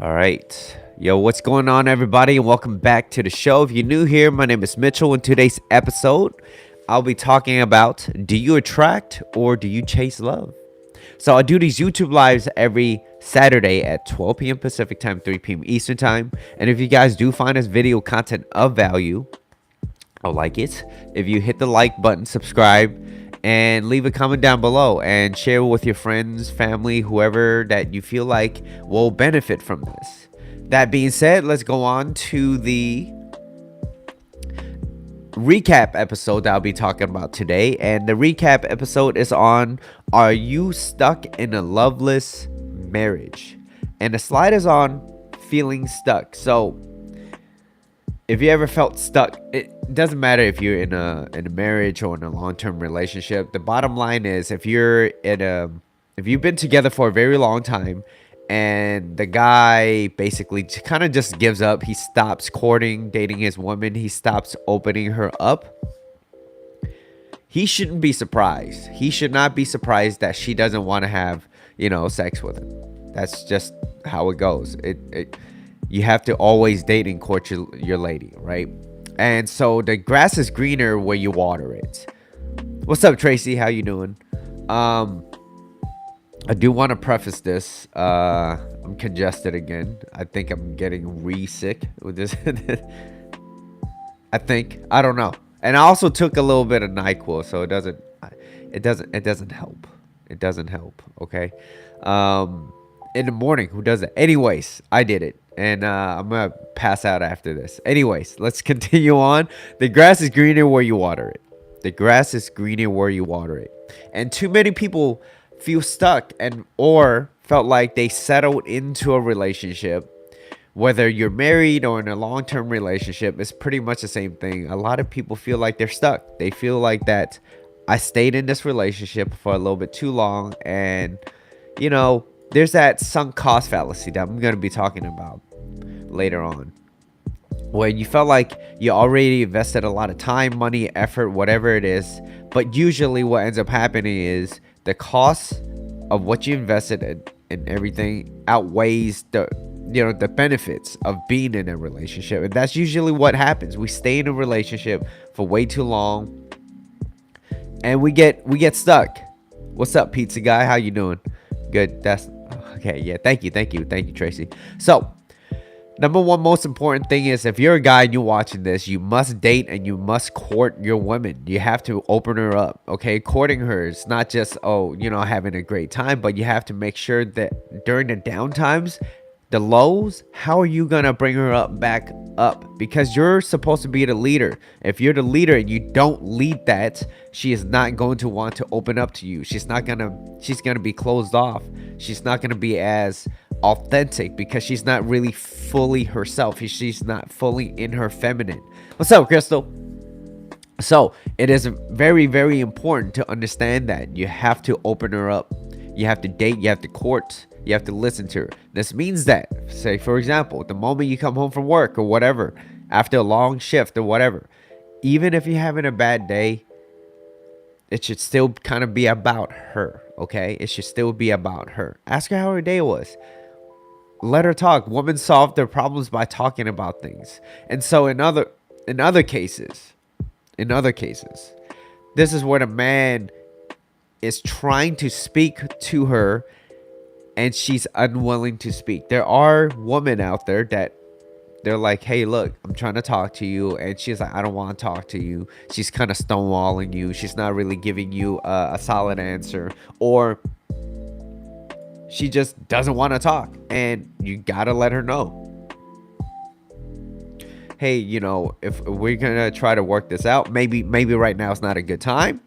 All right. Yo, what's going on, everybody? And welcome back to the show. If you're new here, my name is Mitchell. In today's episode, I'll be talking about, do you attract or do you chase love? So I do these YouTube lives every Saturday at 12 p.m. Pacific time, 3 p.m. Eastern time. And if you guys do find this video content of value, I'll like it. If you hit the like button, subscribe, and leave a comment down below and share with your friends, family, whoever that you feel like will benefit from this. That being said, let's go on to the recap episode that I'll be talking about today. And the recap episode is on, are you stuck in a loveless marriage? And the slide is on feeling stuck. So if you ever felt stuck, it doesn't matter if you're in a marriage or in a long-term relationship. The bottom line is, if you've been together for a very long time and the guy basically kind of just gives up, he stops courting, dating his woman, he stops opening her up, he shouldn't be surprised. He should not be surprised that she doesn't want to have, sex with him. That's just how it goes. You have to always date and court your lady, right? And so the grass is greener where you water it. What's up, Tracy? How you doing? I do want to preface this. I'm congested again. I think I'm getting re-sick with this. I don't know. And I also took a little bit of NyQuil, so it doesn't help. It doesn't help. Okay. In the morning, who does it? Anyways, I did it. And I'm going to pass out after this. Anyways, let's continue on. The grass is greener where you water it. The grass is greener where you water it. And too many people feel stuck or felt like they settled into a relationship. Whether you're married or in a long-term relationship, it's pretty much the same thing. A lot of people feel like they're stuck. They feel like that I stayed in this relationship for a little bit too long, and there's that sunk cost fallacy that I'm going to be talking about later on, where you felt like you already invested a lot of time, money, effort, whatever it is, but usually what ends up happening is the cost of what you invested in everything outweighs the benefits of being in a relationship. And that's usually what happens. We stay in a relationship for way too long and we get stuck. What's up, pizza guy? How you doing? Good. That's okay. Yeah, thank you, Tracy. So number one most important thing is, if you're a guy and you're watching this, you must date and you must court your woman. You have to open her up. Okay, courting her is not just having a great time, but you have to make sure that during the down times, the lows, how are you gonna bring her back up? Because you're supposed to be the leader. If you're the leader and you don't lead that, she is not going to want to open up to you. She's gonna be closed off. She's not gonna be as authentic because she's not really fully herself. She's not fully in her feminine. What's up, Crystal? So it is very, very important to understand that you have to open her up. You have to date, you have to court, you have to listen to her. This means that, say for example, the moment you come home from work or whatever, after a long shift or whatever, even if you're having a bad day, it should still kind of be about her. Okay, it should still be about her. Ask her how her day was. Let her talk. Women solve their problems by talking about things. And so in other cases, this is where the man is trying to speak to her and she's unwilling to speak. There are women out there that they're like, hey, look, I'm trying to talk to you. And she's like, I don't want to talk to you. She's kind of stonewalling you. She's not really giving you a solid answer. Or she just doesn't want to talk. And you got to let her know. Hey, if we're going to try to work this out, maybe right now is not a good time.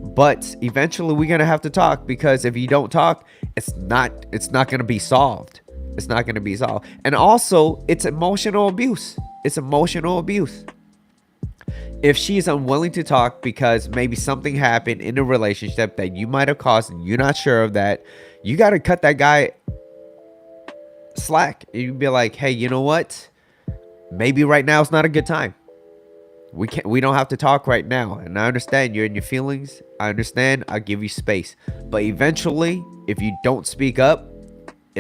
But eventually we're going to have to talk, because if you don't talk, it's not going to be solved. It's not going to be solved. And also, it's emotional abuse. It's emotional abuse. If she's unwilling to talk because maybe something happened in a relationship that you might have caused and you're not sure of that, you got to cut that guy slack. You'd be like, hey, you know what? Maybe right now is not a good time. We don't have to talk right now. And I understand you're in your feelings. I understand. I'll give you space. But eventually, if you don't speak up,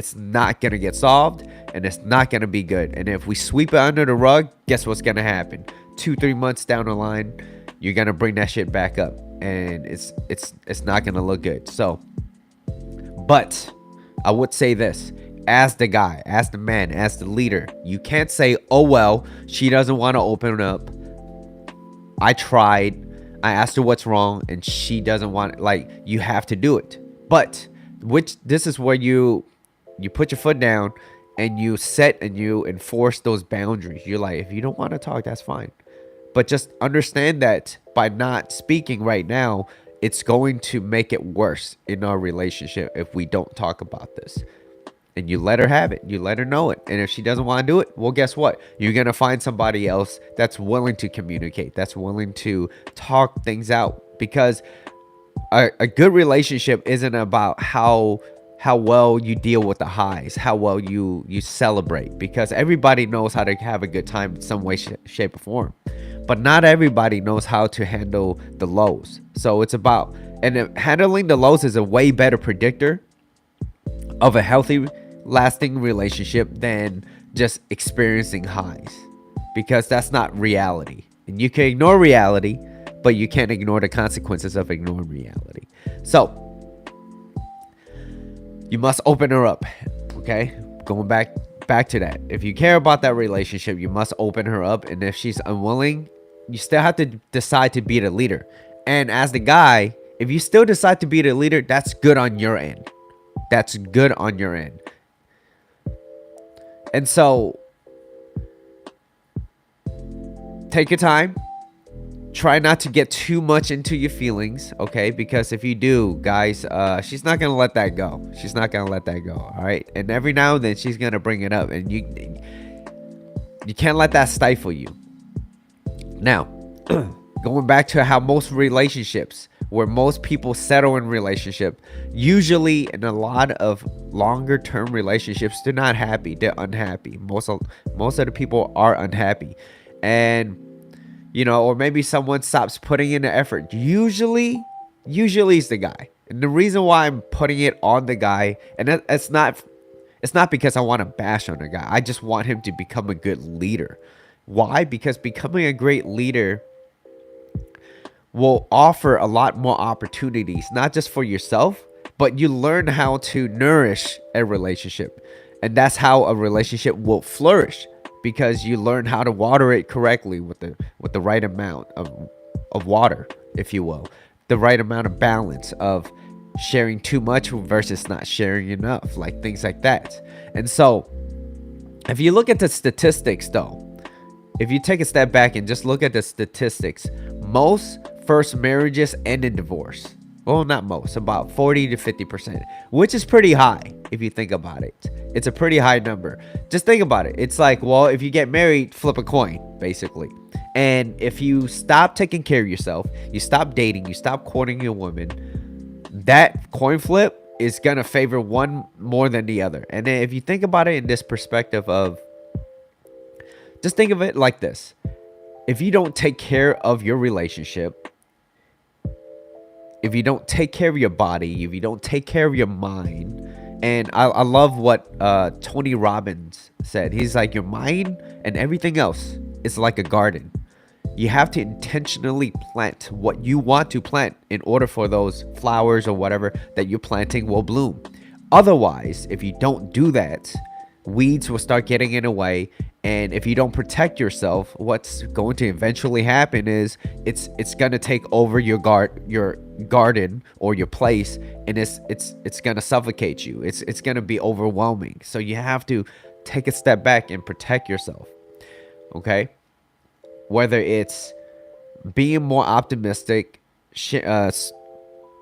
it's not going to get solved, and it's not going to be good. And if we sweep it under the rug, guess what's going to happen? 2-3 months down the line, you're going to bring that shit back up, and it's not going to look good. So, but I would say this, as the guy, as the man, as the leader, you can't say, oh well, she doesn't want to open up. I tried, I asked her what's wrong, and she doesn't want it. Like, you have to do it. But this is where you put your foot down, and you set and you enforce those boundaries. You're like, if you don't want to talk, that's fine. But just understand that by not speaking right now, it's going to make it worse in our relationship if we don't talk about this. And you let her have it. You let her know it. And if she doesn't want to do it, well, guess what? You're going to find somebody else that's willing to communicate, that's willing to talk things out. Because a good relationship isn't about how well you deal with the highs, how well you celebrate. Because everybody knows how to have a good time in some way, shape, or form. But not everybody knows how to handle the lows. So it's about, and handling the lows is a way better predictor of a healthy, lasting relationship than just experiencing highs, because that's not reality. And you can ignore reality, but you can't ignore the consequences of ignoring reality. So you must open her up. Okay, going back to that. If you care about that relationship, you must open her up. And if she's unwilling, you still have to decide to be the leader. And as the guy, if you still decide to be the leader, that's good on your end. That's good on your end. And so take your time. Try not to get too much into your feelings, okay? Because if you do, guys, she's not going to let that go. She's not going to let that go, all right? And every now and then she's going to bring it up, and you can't let that stifle you. Now, going back to how most relationships, where most people settle in relationship, usually in a lot of longer term relationships, they're not happy. They're unhappy. Most of the people are unhappy. And, you know, or maybe someone stops putting in the effort. Usually it's the guy. And the reason why I'm putting it on the guy, and it's not because I want to bash on the guy. I just want him to become a good leader. Why? Because becoming a great leader will offer a lot more opportunities, not just for yourself, but you learn how to nourish a relationship. And that's how a relationship will flourish, because you learn how to water it correctly with the right amount of water, if you will, the right amount of balance of sharing too much versus not sharing enough, like things like that. And so if you look at the statistics though, if you take a step back and just look at the statistics, most first marriages end in divorce. Well, not most, about 40 to 50%, which is pretty high if you think about it. It's a pretty high number. Just think about it. It's like, well, if you get married, flip a coin, basically. And if you stop taking care of yourself, you stop dating, you stop courting your woman, that coin flip is going to favor one more than the other. And then if you think about it in this perspective of, just think of it like this. If you don't take care of your relationship, if you don't take care of your body, if you don't take care of your mind, and I love what Tony Robbins said. He's like, your mind and everything else is like a garden. You have to intentionally plant what you want to plant in order for those flowers or whatever that you're planting will bloom. Otherwise, if you don't do that, weeds will start getting in the way. And if you don't protect yourself, what's going to eventually happen is it's going to take over your garden or your place, and it's going to suffocate you. It's going to be overwhelming. So you have to take a step back and protect yourself. Okay? Whether it's being more optimistic,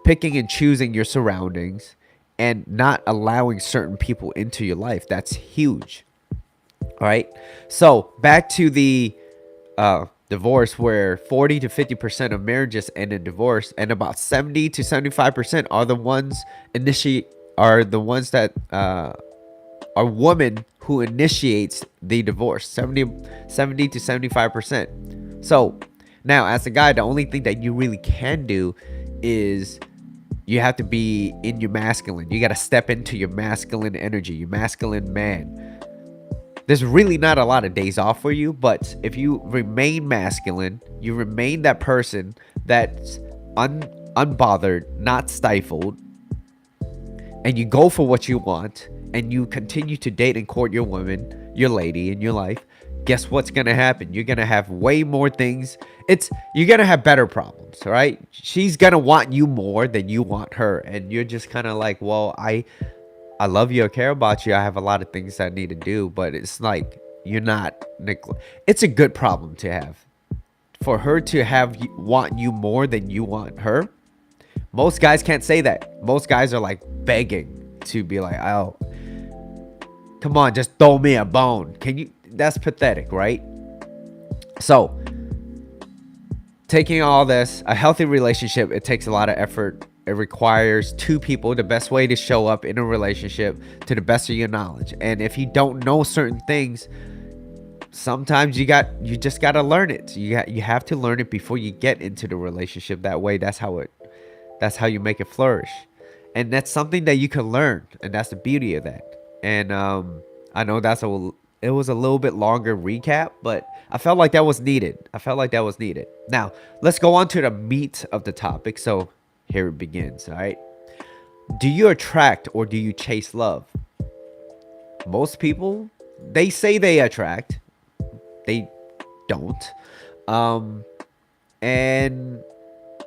picking and choosing your surroundings, and not allowing certain people into your life. That's huge. All right. So back to the divorce, where 40 to 50% of marriages end in divorce, and about 70 to 75% are the ones that are women who initiates the divorce. 70 to 75%. So now, as a guy, the only thing that you really can do is You have to be in your masculine. You got to step into your masculine energy, your masculine man. There's really not a lot of days off for you, but if you remain masculine, you remain that person that's unbothered, not stifled, and you go for what you want, and you continue to date and court your woman, your lady in your life, guess what's gonna happen? You're gonna have way more things. You're gonna have better problems, right? She's gonna want you more than you want her, and you're just kind of like, well, I love you, I care about you, I have a lot of things I need to do, but it's like you're not. It's a good problem to have. For her to want you more than you want her. Most guys can't say that. Most guys are like begging to be like, oh, come on, just throw me a bone. Can you? That's pathetic, right? So, taking all this, a healthy relationship, it takes a lot of effort. It requires two people, the best way to show up in a relationship to the best of your knowledge. And if you don't know certain things, sometimes you just got to learn it. You have to learn it before you get into the relationship. That way, that's how you make it flourish. And that's something that you can learn, and that's the beauty of that. And I know it was a little bit longer recap, but I felt like that was needed. Now, let's go on to the meat of the topic. So here it begins, all right? Do you attract or do you chase love? Most people, they say they attract. They don't. And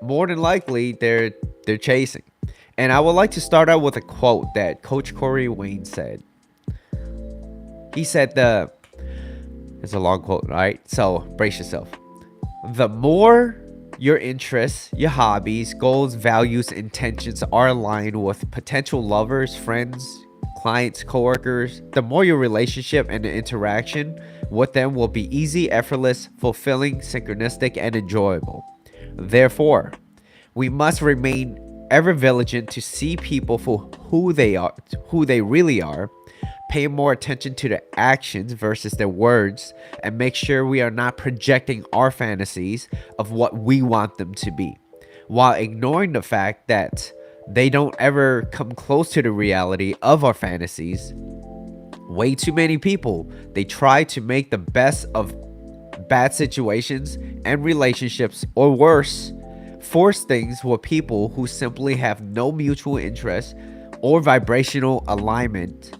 more than likely, they're chasing. And I would like to start out with a quote that Coach Corey Wayne said. He said it's a long quote, right? So brace yourself. The more your interests, your hobbies, goals, values, intentions are aligned with potential lovers, friends, clients, coworkers, the more your relationship and the interaction with them will be easy, effortless, fulfilling, synchronistic, and enjoyable. Therefore, we must remain ever vigilant to see people for who they really are, pay more attention to their actions versus their words, and make sure we are not projecting our fantasies of what we want them to be, while ignoring the fact that they don't ever come close to the reality of our fantasies. Way too many people, they try to make the best of bad situations and relationships, or worse, force things with people who simply have no mutual interest or vibrational alignment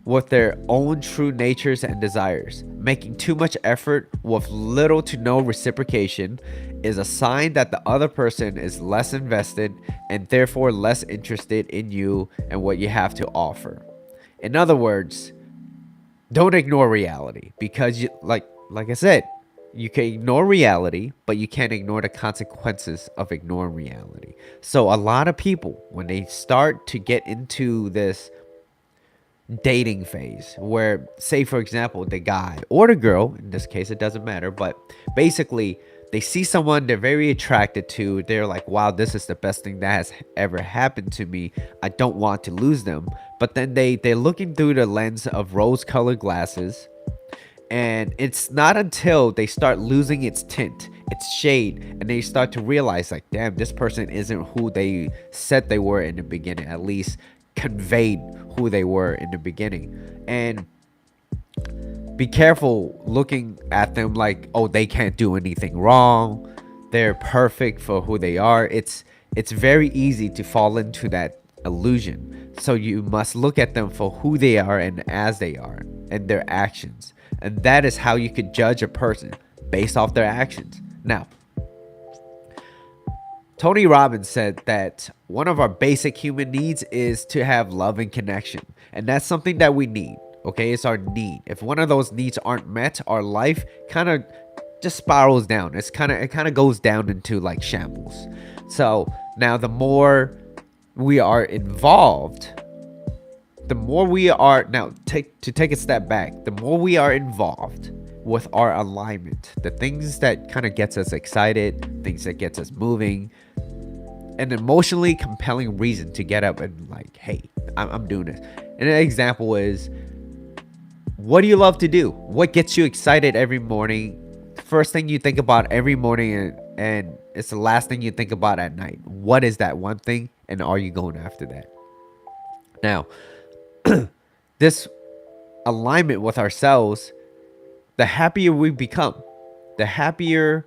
with their own true natures and desires. Making too much effort with little to no reciprocation is a sign that the other person is less invested and therefore less interested in you and what you have to offer. In other words, don't ignore reality, because like I said, you can ignore reality, but you can't ignore the consequences of ignoring reality. So a lot of people, when they start to get into this dating phase where, say for example, the guy or the girl, in this case it doesn't matter, but basically they see someone they're very attracted to, they're like, wow, this is the best thing that has ever happened to me, I don't want to lose them. But then they're looking through the lens of rose colored glasses, and it's not until they start losing its tint, its shade, and they start to realize like, damn, this person isn't who they said they were in the beginning, at least conveyed who they were in the beginning. And be careful looking at them like, oh, they can't do anything wrong, they're perfect for who they are. It's very easy to fall into that illusion. So you must look at them for who they are and as they are and their actions. And that is how you could judge a person, based off their actions. Now, Tony Robbins said that one of our basic human needs is to have love and connection. And that's something that we need. Okay, it's our need. If one of those needs aren't met, our life kind of just spirals down. It kind of goes down into like shambles. So now the more we are involved, the more we are now take a step back, the more we are involved with our alignment, the things that kind of gets us excited, things that gets us moving, an emotionally compelling reason to get up and like, hey, I'm doing this. And an example is, what do you love to do? What gets you excited every morning? First thing you think about every morning, and it's the last thing you think about at night. What is that one thing? And are you going after that? Now, this alignment with ourselves, the happier we become, the happier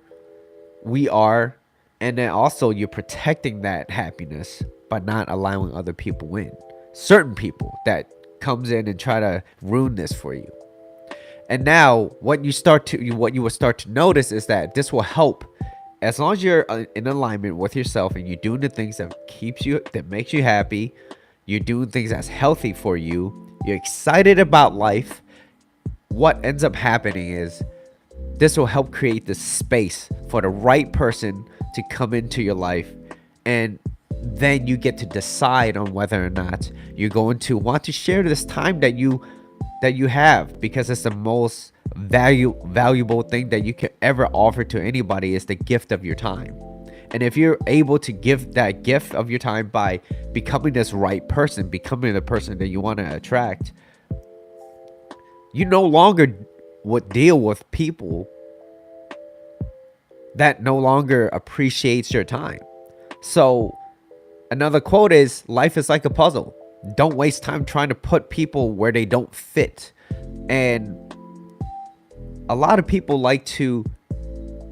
we are. And then also you're protecting that happiness by not allowing other people in, certain people that comes in and try to ruin this for you. And now what you will start to notice is that this will help as long as you're in alignment with yourself and you're doing the things that makes you happy. You're doing things that's healthy for you, you're excited about life. What ends up happening is this will help create the space for the right person to come into your life, and then you get to decide on whether or not you're going to want to share this time that you have, because it's the most valuable thing that you can ever offer to anybody is the gift of your time. And if you're able to give that gift of your time by becoming this right person, becoming the person that you want to attract, you no longer would deal with people that no longer appreciates your time. So another quote is, life is like a puzzle. Don't waste time trying to put people where they don't fit. And a lot of people like to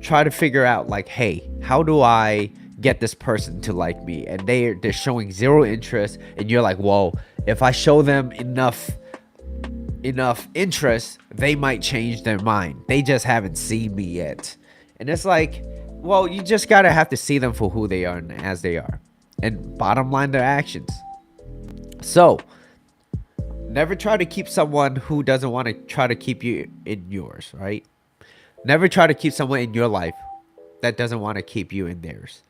try to figure out like, hey, how do I get this person to like me? And they're showing zero interest, and you're like, well, if I show them enough interest, they might change their mind. They just haven't seen me yet. And it's like, well, you just gotta have to see them for who they are and as they are, and bottom line, their actions. So never try to keep someone who doesn't want to try to keep you in yours, right? Never try to keep someone in your life that doesn't want to keep you in theirs.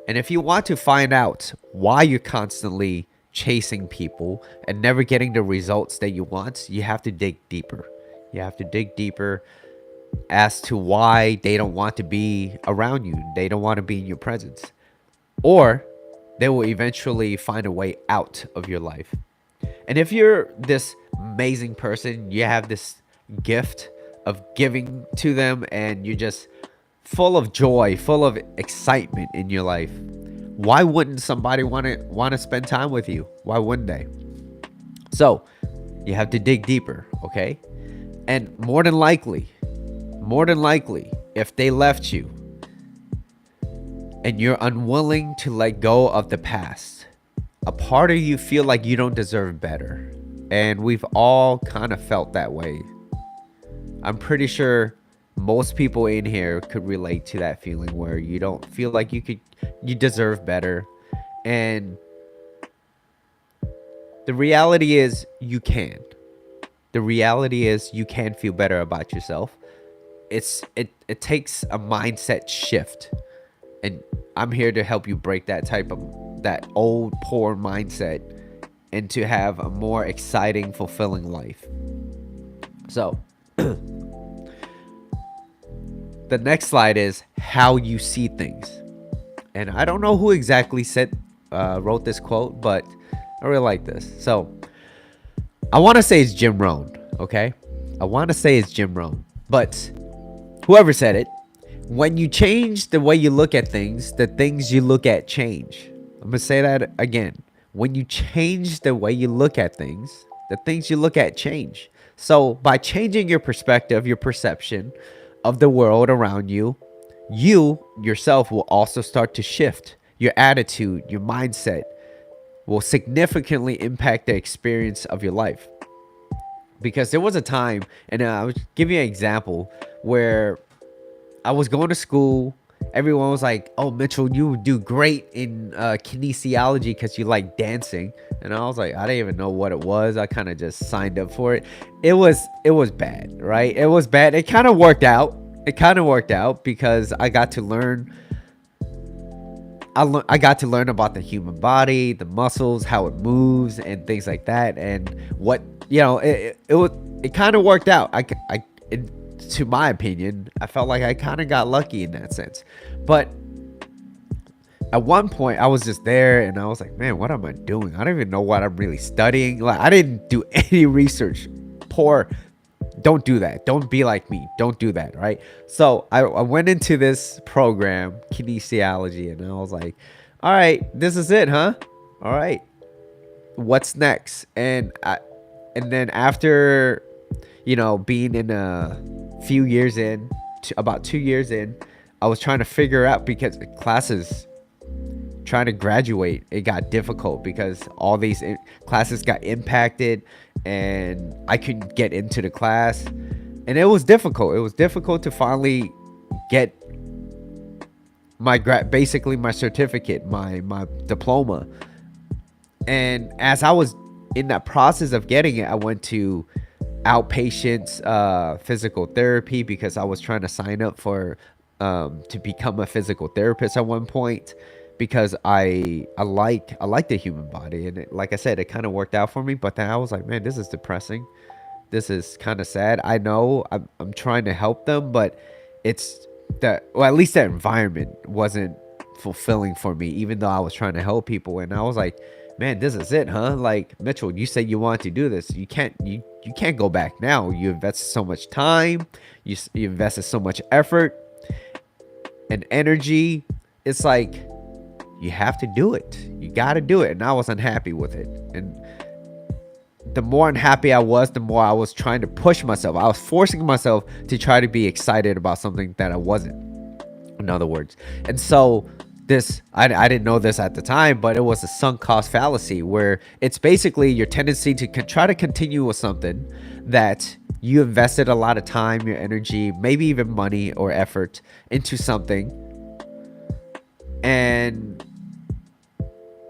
And if you want to find out why you're constantly chasing people and never getting the results that you want, you have to dig deeper. You have to dig deeper as to why they don't want to be around you. They don't want to be in your presence. Or they will eventually find a way out of your life. And if you're this amazing person, you have this gift of giving to them, and you're just full of joy, full of excitement in your life, why wouldn't somebody want to spend time with you? Why wouldn't they? So you have to dig deeper, okay? And more than likely, if they left you and you're unwilling to let go of the past, a part of you feel like you don't deserve better. And we've all kind of felt that way. I'm pretty sure most people in here could relate to that feeling where you don't feel like you deserve better. And the reality is you can. The reality is you can feel better about yourself. It takes a mindset shift. And I'm here to help you break that old poor mindset and to have a more exciting, fulfilling life. So the next slide is how you see things. And I don't know who exactly wrote this quote, but I really like this. So I want to say it's Jim Rohn, okay? I want to say it's Jim Rohn, but whoever said it, when you change the way you look at things, the things you look at change. I'm going to say that again. When you change the way you look at things, the things you look at change. So by changing your perspective, your perception of the world around you, you yourself will also start to shift. Your attitude, your mindset will significantly impact the experience of your life. Because there was a time, and I was giving you an example, where I was going to school. Everyone was like, oh, Mitchell, you would do great in kinesiology because you like dancing. And I was like, I didn't even know what it was. I kind of just signed up for it. It was bad, right? It was bad. It kind of worked out. Because I got to learn. I got to learn about the human body, the muscles, how it moves, and things like that. And what, it kind of worked out. To my opinion, I felt like I kind of got lucky in that sense. But at one point, I was just there, and I was like, man, what am I doing? I don't even know what I'm really studying. Like, I didn't do any research. Don't do that. Don't be like me. Don't do that, right? So I went into this program, kinesiology, and I was like, all right, this is it, huh? all right, what's next? And then after, being in a few years in, about 2 years in, I was trying to figure out because classes, trying to graduate, it got difficult because all these classes got impacted, and I couldn't get into the class, and it was difficult. It was difficult to finally get basically my certificate, my diploma. And as I was in that process of getting it, I went to outpatient physical therapy because I was trying to sign up for to become a physical therapist at one point, because I like the human body, and like I said, it kind of worked out for me. But then I was like, man, this is depressing. This is kind of sad. I know I'm trying to help them, but it's at least that environment wasn't fulfilling for me, even though I was trying to help people. And I was like, man, this is it, huh? Like, Mitchell, you said you want to do this. You can't go back now. You invested so much time, you invested so much effort and energy. It's like, you have to do it. You got to do it. And I was unhappy with it. And the more unhappy I was, the more I was trying to push myself. I was forcing myself to try to be excited about something that I wasn't, in other words. And so I didn't know this at the time, but it was a sunk cost fallacy, where it's basically your tendency to try to continue with something that you invested a lot of time, your energy, maybe even money or effort into something. And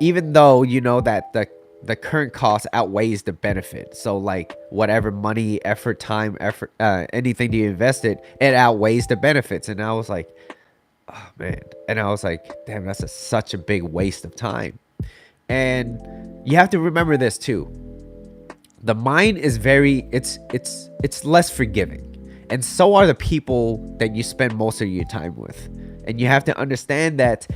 even though you know that the current cost outweighs the benefit, so like whatever money, effort, time, effort, anything you invested, it outweighs the benefits. And I was like, oh man. And I was like, damn, that's such a big waste of time. And you have to remember this too: the mind is it's less forgiving, and so are the people that you spend most of your time with. And you have to understand that,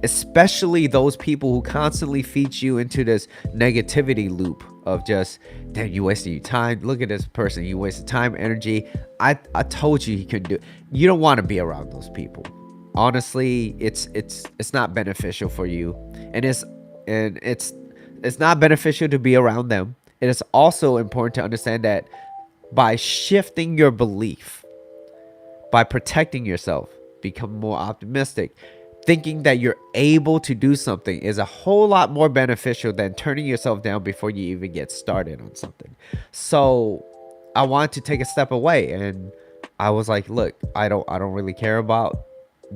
especially those people who constantly feed you into this negativity loop of just, damn, you wasted your time, look at this person, you wasted time, energy. I told you he couldn't do it. You don't want to be around those people. Honestly, it's not beneficial for you. And it's not beneficial to be around them. It is also important to understand that by shifting your belief, by protecting yourself, become more optimistic, thinking that you're able to do something is a whole lot more beneficial than turning yourself down before you even get started on something. So I wanted to take a step away, and I was like, look, I don't really care about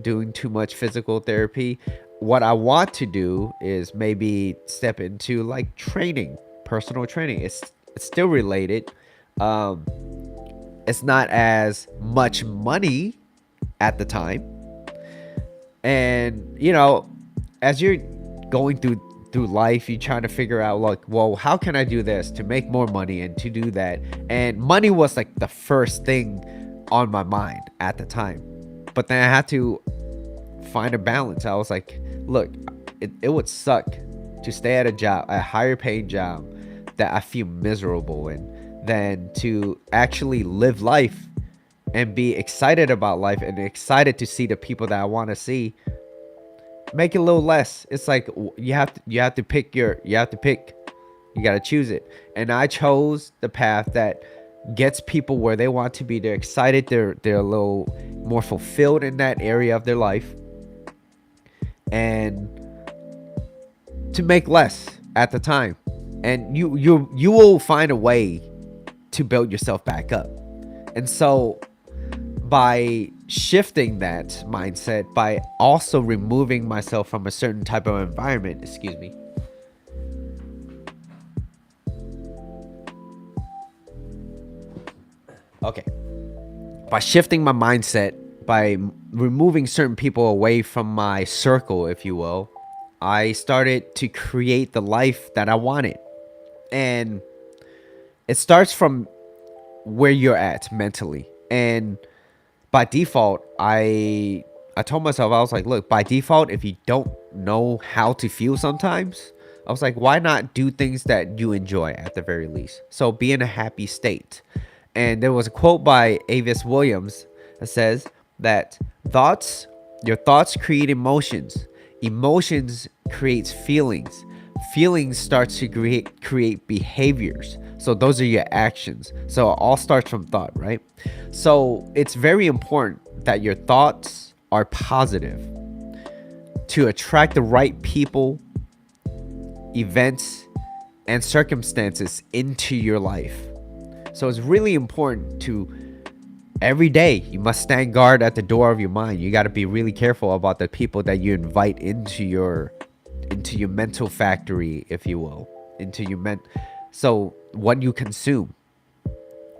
doing too much physical therapy. What I want to do is maybe step into like training, personal training. It's still related. Um, it's not as much money at the time. And as you're going through life, you're trying to figure out, like, well, how can I do this to make more money and to do that? And money was like the first thing on my mind at the time. But then I had to find a balance. I was like, look, it would suck to stay at a higher paying job that I feel miserable in, than to actually live life and be excited about life and excited to see the people that I want to see. Make it a little less. It's like you have to pick. You got to choose it. And I chose the path that gets people where they want to be. They're excited. They're a little more fulfilled in that area of their life, and to make less at the time. And you will find a way to build yourself back up. And so by shifting that mindset, by also removing myself from a certain type of environment, excuse me, okay, by shifting my mindset, by removing certain people away from my circle, if you will, I started to create the life that I wanted. And it starts from where you're at mentally. And by default, I told myself, I was like, look, by default, if you don't know how to feel sometimes, I was like, why not do things that you enjoy at the very least? So be in a happy state. And there was a quote by Avis Williams that says that your thoughts create emotions. Emotions creates feelings. feelings start to create behaviors. So those are your actions. So it all starts from thought, right? So it's very important that your thoughts are positive to attract the right people, events, and circumstances into your life. So it's really important to every day you must stand guard at the door of your mind. You got to be really careful about the people that you invite into your mental factory, if you will, into your so what you consume,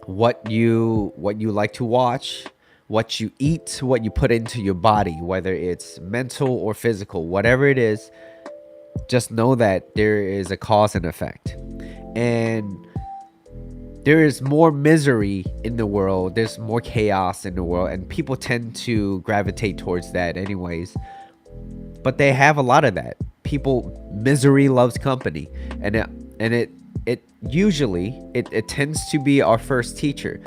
what you like to watch, what you eat, what you put into your body, whether it's mental or physical, whatever it is, just know that there is a cause and effect. And there is more misery in the world, there's more chaos in the world, and people tend to gravitate towards that anyways. But they have a lot of that. People, misery loves company, and it usually it tends to be our first teacher.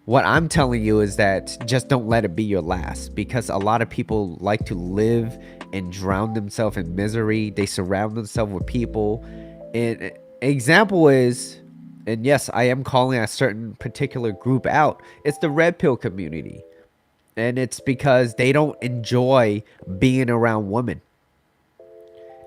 What I'm telling you is that just don't let it be your last, because a lot of people like to live and drown themselves in misery. They surround themselves with people. And example is, and yes, I am calling a certain particular group out. It's the red pill community. And it's because they don't enjoy being around women.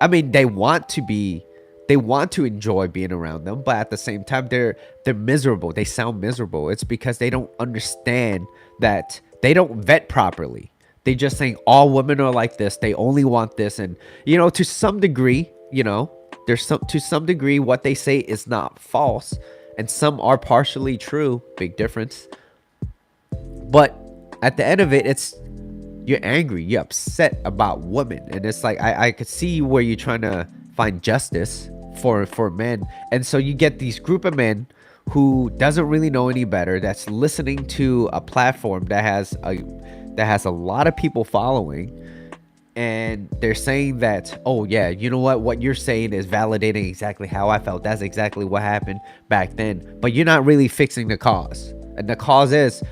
I mean, they want to enjoy being around them, but at the same time they're miserable. They sound miserable. It's because they don't understand that they don't vet properly. They just saying all women are like this. They only want this. And to some degree, there's to some degree what they say is not false, and some are partially true. Big difference. But at the end of it, it's you're angry, you're upset about women, and it's like I could see where you're trying to find justice for men, and so you get these group of men who doesn't really know any better, that's listening to a platform that has a lot of people following, and they're saying that, oh yeah, you know what you're saying is validating exactly how I felt. That's exactly what happened back then, but you're not really fixing the cause, and the cause is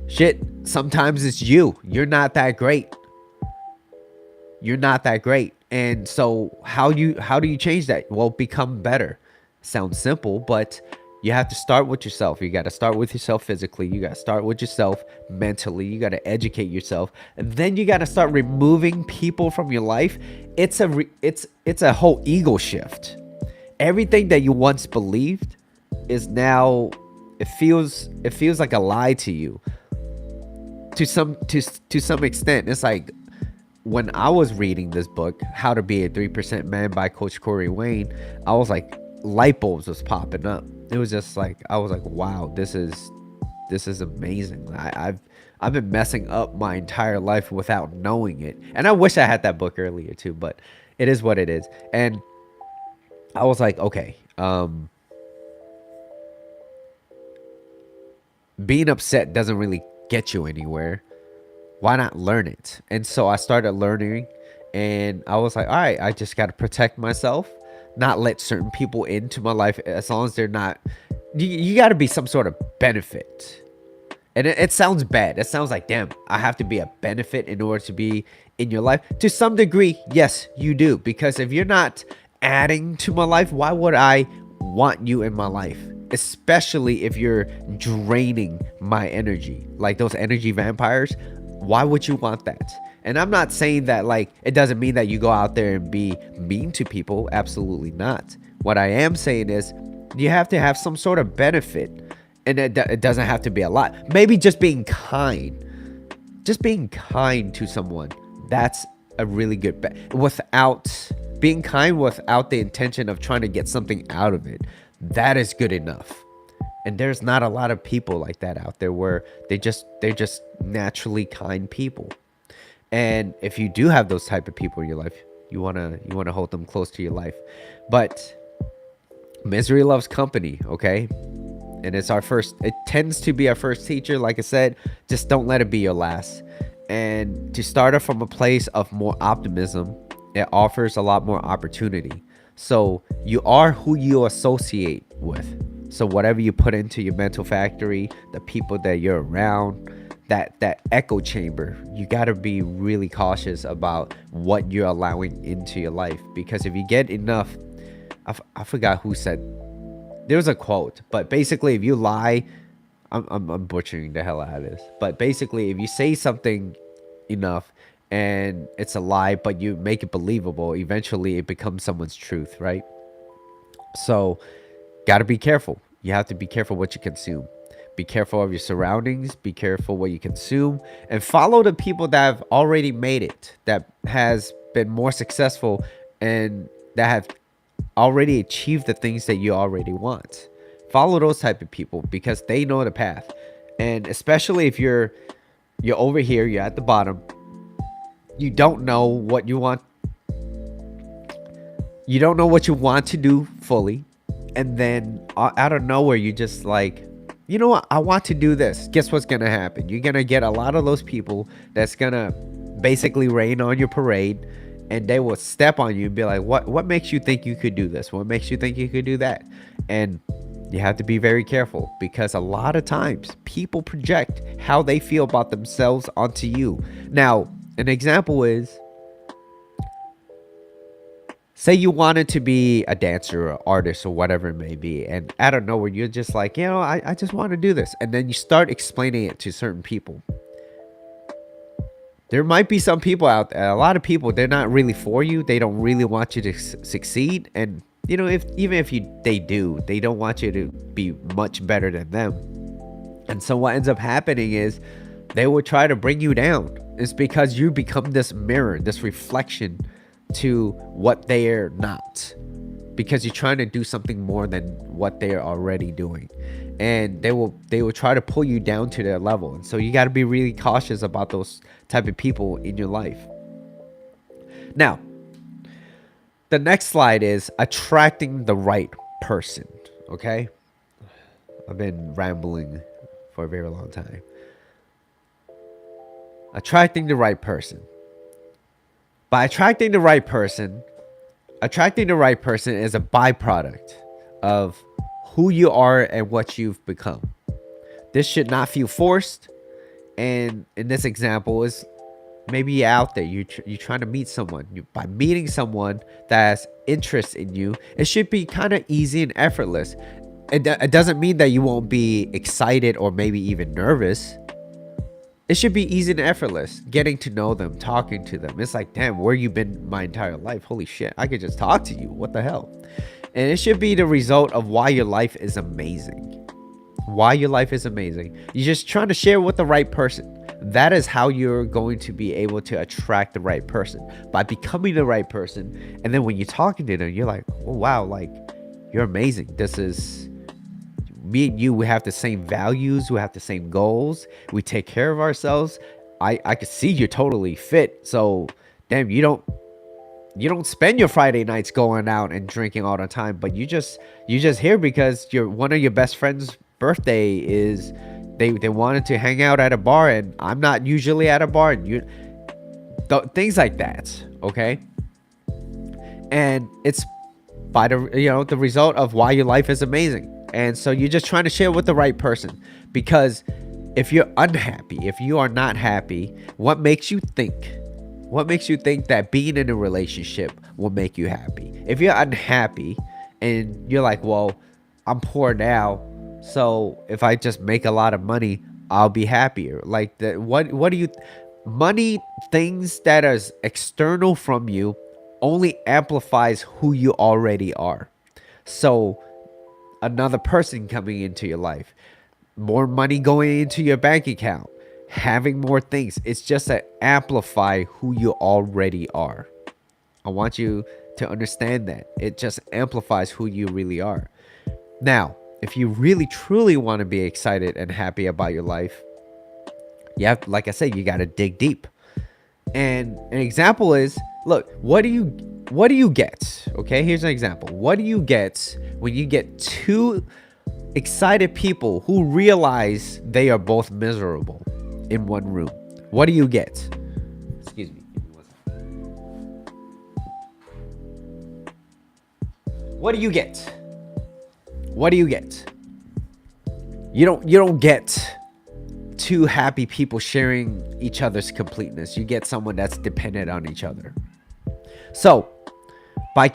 shit. Sometimes it's you're not that great. You're not that great. And so how do you change that? Well, become better. Sounds simple, but you have to start with yourself. You got to start with yourself physically. You got to start with yourself mentally. You got to educate yourself, and then you got to start removing people from your life. It's a whole ego shift. Everything that you once believed is now, it feels like a lie to you. To some extent. It's like when I was reading this book, How to Be a 3% Man by Coach Corey Wayne, I was like, light bulbs was popping up. It was just like, I was like, wow, this is amazing. I've been messing up my entire life without knowing it. And I wish I had that book earlier too, but it is what it is. And I was like, okay, being upset doesn't really get you anywhere. Why not learn it? And so I started learning, and I was like, all right, I just got to protect myself, not let certain people into my life, as long as they're not, you got to be some sort of benefit. And it sounds bad. It sounds like, damn, I have to be a benefit in order to be in your life. To some degree, yes, you do. Because if you're not adding to my life, why would I want you in my life? Especially if you're draining my energy, like those energy vampires. Why would you want that? And I'm not saying that, like, it doesn't mean that you go out there and be mean to people. Absolutely not. What I am saying is you have to have some sort of benefit, and it doesn't have to be a lot. Maybe just being kind. Just being kind to someone. That's a really good bet. Without being kind, without the intention of trying to get something out of it, that is good enough. And there's not a lot of people like that out there, where they're just naturally kind people. And if you do have those type of people in your life, you wanna hold them close to your life. But misery loves company, okay? And it tends to be our first teacher. Like I said, just don't let it be your last. And to start off from a place of more optimism, it offers a lot more opportunity. So you are who you associate with. So whatever you put into your mental factory, the people that you're around, that echo chamber, you got to be really cautious about what you're allowing into your life. Because if you get enough I forgot who said. There was a quote, but basically, if you lie, I'm butchering the hell out of this. But basically, if you say something enough and it's a lie, but you make it believable, eventually it becomes someone's truth, right? So, gotta be careful. You have to be careful what you consume. Be careful of your surroundings. Be careful what you consume, and follow the people that have already made it, that has been more successful, and that have already achieved the things that you already want. Follow those type of people because they know the path. And especially if you're over here, you're at the bottom, you don't know what you want. You don't know what you want to do fully, and then out of nowhere you just like, you know what, I want to do this. Guess what's gonna happen? You're gonna get a lot of those people that's gonna basically rain on your parade, and they will step on you and be like, what makes you think you could do this? What makes you think you could do that? And you have to be very careful, because a lot of times people project how they feel about themselves onto you. Now, an example is, say you wanted to be a dancer or artist or whatever it may be, and out of nowhere you're just like, you know, I just want to do this, and then you start explaining it to certain people. There might be some people out there, a lot of people, they're not really for you. They don't really want you to succeed, and you know, if even if they do, they don't want you to be much better than them. And so what ends up happening is they will try to bring you down. It's because you become this mirror, this reflection to what they're not, because you're trying to do something more than what they're already doing, and they will try to pull you down to their level. And so you got to be really cautious about those type of people in your life. Now, the next slide is attracting the right person. Okay, I've been rambling for a very long time. Attracting the right person. By attracting the right person is a byproduct of who you are and what you've become. This should not feel forced. And in this example is, maybe you're out there, you're trying to meet someone. By meeting someone that has interest in you, it should be kind of easy and effortless. It doesn't mean that you won't be excited or maybe even nervous. It should be easy and effortless, getting to know them, talking to them. It's like, damn, where you been my entire life? Holy shit, I could just talk to you. What the hell? And it should be the result of why your life is amazing. Why your life is amazing. You're just trying to share with the right person. That is how you're going to be able to attract the right person, by becoming the right person. And then when you're talking to them, you're like, oh wow, like, you're amazing. This is me and you. We have the same values, we have the same goals, we take care of ourselves. I could see you're totally fit. So damn, you don't spend your Friday nights going out and drinking all the time, but you just here because one of your best friends' birthday is, they wanted to hang out at a bar, and I'm not usually at a bar, and things like that. Okay, and it's by the result of why your life is amazing. And so you're just trying to share with the right person, because if you're unhappy, if you are not happy, what makes you think that being in a relationship will make you happy? If you're unhappy and you're like, well, I'm poor now, so if I just make a lot of money, I'll be happier. Like, what do you, money, things that are external from you, only amplifies who you already are. So another person coming into your life, more money going into your bank account, having more things, it's just to amplify who you already are. I want you to understand that it just amplifies who you really are. Now, if you really truly want to be excited and happy about your life, you have, like I said, you got to dig deep. And an example is, look, what do you get? Okay, here's an example. What do you get when you get two excited people who realize they are both miserable in one room? What do you get? Excuse me. What do you get? What do you get? You don't get two happy people sharing each other's completeness. You get someone that's dependent on each other. So, by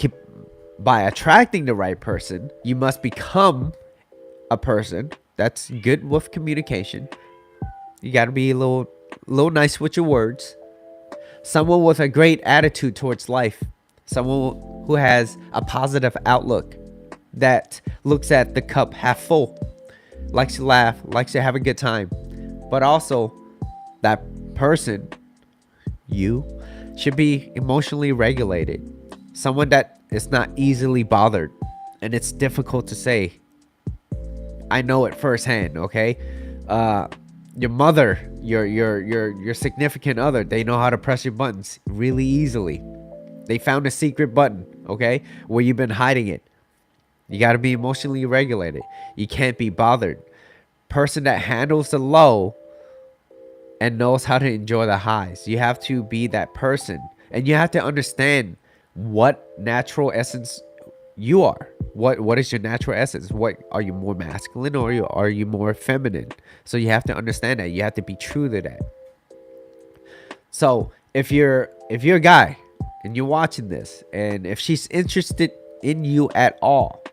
By attracting the right person, you must become a person that's good with communication. You got to be a little nice with your words. Someone with a great attitude towards life. Someone who has a positive outlook, that looks at the cup half full, likes to laugh, likes to have a good time. But also, that person, you, should be emotionally regulated. Someone that is not easily bothered. And it's difficult to say. I know it firsthand, okay? Your mother, your significant other, they know how to press your buttons really easily. They found a secret button, okay? Where you've been hiding it. You got to be emotionally regulated. You can't be bothered. Person that handles the low and knows how to enjoy the highs. You have to be that person. And you have to understand what natural essence you are. What is your natural essence? What are you, more masculine, or are you more feminine? So you have to understand that. You have to be true to that. So if you're a guy and you're watching this, and if she's interested in you at all,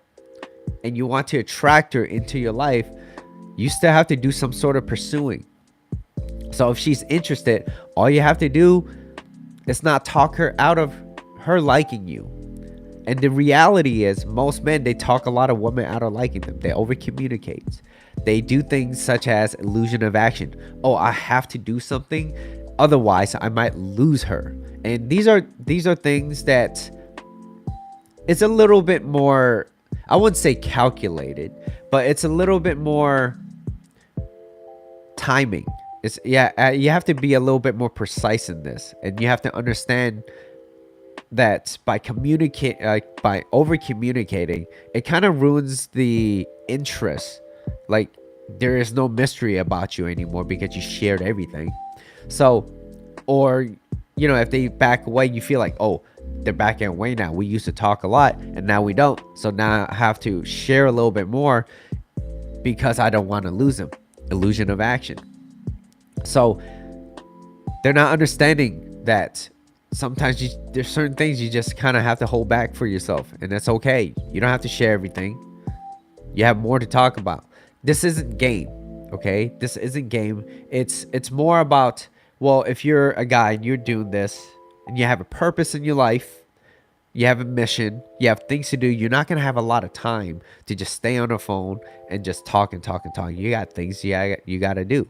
and you want to attract her into your life, you still have to do some sort of pursuing. So if she's interested, all you have to do is not talk her out of her liking you. And the reality is, most men, they talk a lot of women out of liking them. They over communicate. They do things such as illusion of action. Oh, I have to do something, otherwise I might lose her. And these are things that it's a little bit more, I wouldn't say calculated, but it's a little bit more timing. It's you have to be a little bit more precise in this, and you have to understand that by over communicating, it kind of ruins the interest. Like, there is no mystery about you anymore because you shared everything. So, or if they back away, you feel like, oh, they're backing away now. We used to talk a lot and now we don't. So now I have to share a little bit more because I don't want to lose them. Illusion of action. So they're not understanding that sometimes there's certain things you just kind of have to hold back for yourself, and that's okay. You don't have to share everything. You have more to talk about. This isn't game, okay? This isn't game. It's more about, well, if you're a guy and you're doing this and you have a purpose in your life, you have a mission, you have things to do, you're not going to have a lot of time to just stay on the phone and just talk and talk and talk. You got things you got to do.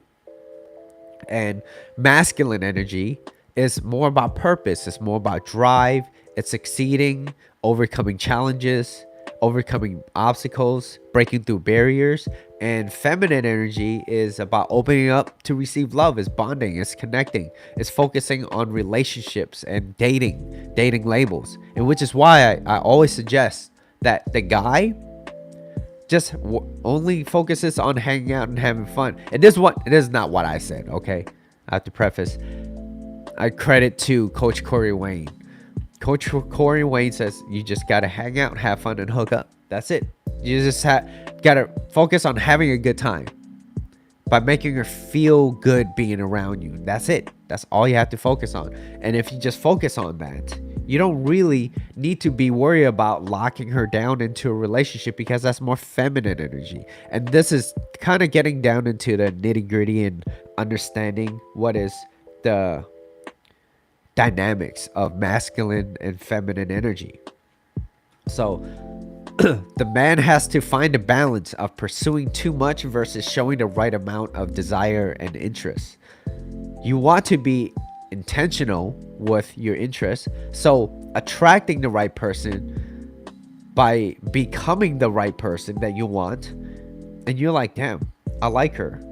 And masculine energy is more about purpose. It's more about drive. It's succeeding, overcoming challenges, overcoming obstacles, breaking through barriers. And feminine energy is about opening up to receive love. It's bonding. It's connecting. It's focusing on relationships and dating labels. And which is why I always suggest that the guy just only focuses on hanging out and having fun. It is not what I said, okay? I have to preface. I credit to Coach Corey Wayne. Coach Corey Wayne says you just gotta hang out, have fun, and hook up. That's it. You just gotta focus on having a good time by making her feel good being around you. That's it. That's all you have to focus on. And if you just focus on that, you don't really need to be worried about locking her down into a relationship, because that's more feminine energy. And this is kind of getting down into the nitty gritty and understanding what is the dynamics of masculine and feminine energy. So the man has to find a balance of pursuing too much versus showing the right amount of desire and interest. You want to be intentional with your interests. So attracting the right person by becoming the right person that you want, and you're like, damn, I like her,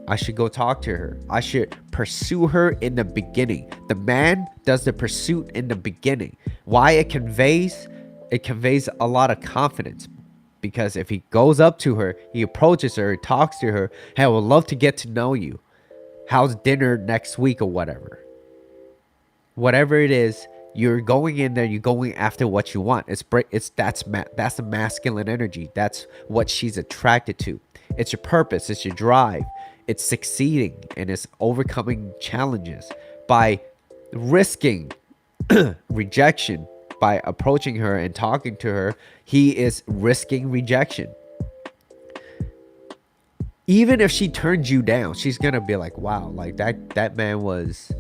I should go talk to her, I should pursue her in the beginning. The man does the pursuit in the beginning. Why? It conveys a lot of confidence, because if he goes up to her, he approaches her, talks to her, hey, I would love to get to know you, how's dinner next week, or whatever it is, you're going in there, you're going after what you want. That's the masculine energy. That's what she's attracted to. It's your purpose, it's your drive, it's succeeding, and it's overcoming challenges by risking rejection by approaching her and talking to her, he is risking rejection. Even if she turns you down, she's gonna be like, wow, like that man was,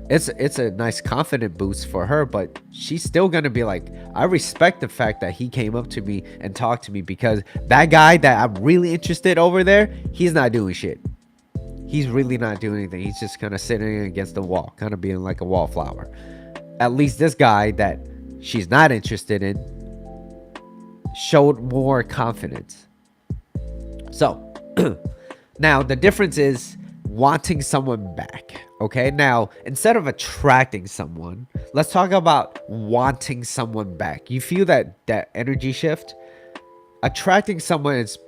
it's a nice confident boost for her, but she's still gonna be like, I respect the fact that he came up to me and talked to me, because that guy that I'm really interested over there, he's not doing shit. He's really not doing anything. He's just kind of sitting against the wall, kind of being like a wallflower. At least this guy that she's not interested in showed more confidence. So now the difference is wanting someone back. Okay, now instead of attracting someone, let's talk about wanting someone back. You feel that energy shift? Attracting someone is,